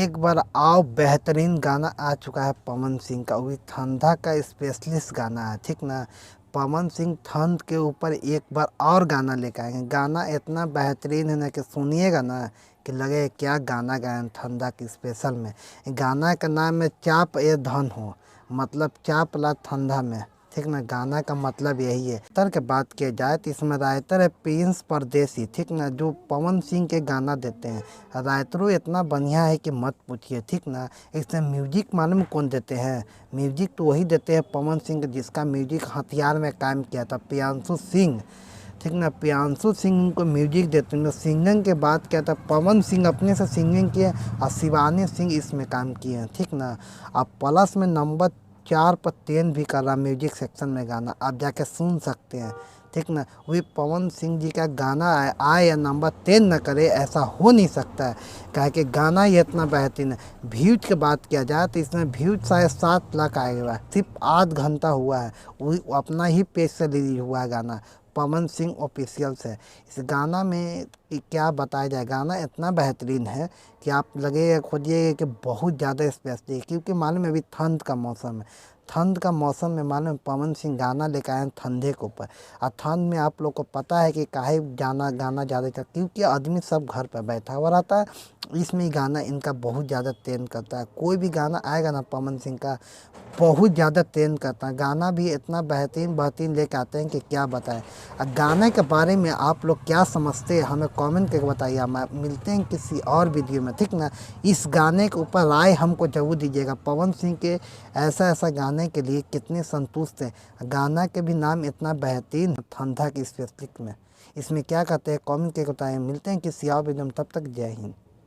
एक बार आओ बेहतरीन गाना आ चुका है पवन सिंह का, वो भी ठंडा का स्पेशलिस्ट गाना है, ठीक ना। पवन सिंह ठंड के ऊपर एक बार और गाना लेकर आएंगे। गाना इतना बेहतरीन है ना कि सुनिएगा ना कि लगे क्या गाना गाए हैं ठंडा की स्पेशल में। गाना का नाम है चाप ए धन हो, मतलब चाप ला ठंडा में, ठीक ना। गाना का मतलब यही है। राइटर की बात की जाए तो इसमें राइटर है प्रिंस परदेसी, ठीक ना, जो पवन सिंह के गाना देते हैं। राइटरों इतना बढ़िया है कि मत पूछिए, ठीक ना। इसमें म्यूजिक मालूम कौन देते हैं? म्यूजिक तो वही देते हैं पवन सिंह, जिसका म्यूजिक हथियार में काम किया था, प्रियांशु सिंह, ठीक ना। प्रियांशु सिंह को म्यूजिक देते हैं। सिंगिंग के बात किया था, पवन सिंह अपने से सिंगिंग किए और शिवानी सिंह इसमें काम किए हैं, ठीक ना। अब प्लस में नंबर 4 पर 10 भी कर रहा म्यूजिक सेक्शन में गाना, आप जाके सुन सकते हैं, ठीक ना। वही पवन सिंह जी का गाना आए या नंबर 10 न करे, ऐसा हो नहीं सकता है, क्या कि गाना ही इतना बेहतरीन है। व्यूज की बात किया जाए तो इसमें व्यूज शायद 7 लाख आए हुआ है, सिर्फ आध घंटा हुआ है, वही अपना ही पेज से रिलीज हुआ है गाना, पवन सिंह ऑफिशियल से। इस गाना में क्या बताया जाए, गाना इतना बेहतरीन है कि आप लगेगा खोजिएगा कि बहुत ज़्यादा स्पेशल है, क्योंकि मालूम है अभी ठंड का मौसम है। ठंड का मौसम में मालूम पवन सिंह गाना लेकर आए हैं ठंडे के ऊपर। और ठंड में आप लोग को पता है कि काहे गाना ज़्यादा था, क्योंकि आदमी सब घर पर बैठा हुआ रहता है, इसमें गाना इनका बहुत ज़्यादा ट्रेंड करता है। कोई भी गाना आएगा ना पवन सिंह का, बहुत ज़्यादा ट्रेंड करता है। गाना भी इतना बेहतरीन बेहतरीन लेके आते हैं कि क्या बताएं। गाने के बारे में आप लोग क्या समझते हैं हमें कमेंट करके बताइए। हम मिलते हैं किसी और वीडियो में, ठीक ना। इस गाने के ऊपर राय हमको जरूर दीजिएगा। पवन सिंह के ऐसा ऐसा गाने के लिए कितने संतुष्ट हैं। गाना के भी नाम इतना बेहतरीन, ठंडा की स्पेशलिस्ट में, इसमें क्या कहते हैं कमेंट करके बताएं। मिलते हैं किसी और वीडियो में, तब तक जय हिंद।